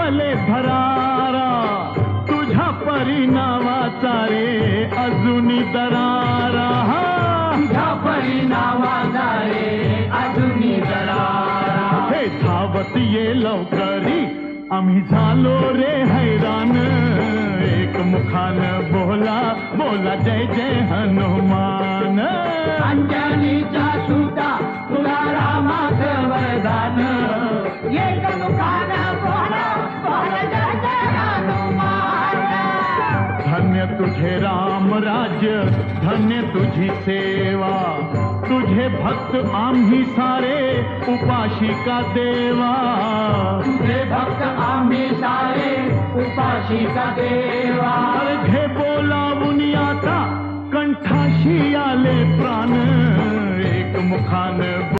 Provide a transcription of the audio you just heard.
भले भरारा तुझ्या परिणामाचा रे अजूनी दरारा तुझ्या परिणामाचा रे अजूनी दरारा हे धावत ये लवकरी आम्ही झालो रे हैरान एक मुखान बोला बोला जय जय हनुमान अंजनीच्या सुता तुला रामाचं वरदान एक मुखान बोला बोला जय जय हनुमान धन्य तुझे राम राज्य धन्य तुझी सेवा तुझे भक्त आम्ही सारे उपाशिका देवा तुझे भक्त आम्ही सारे उपाशिका देवा घे बोलावून आता कंठाशी आले प्राण एक मुखान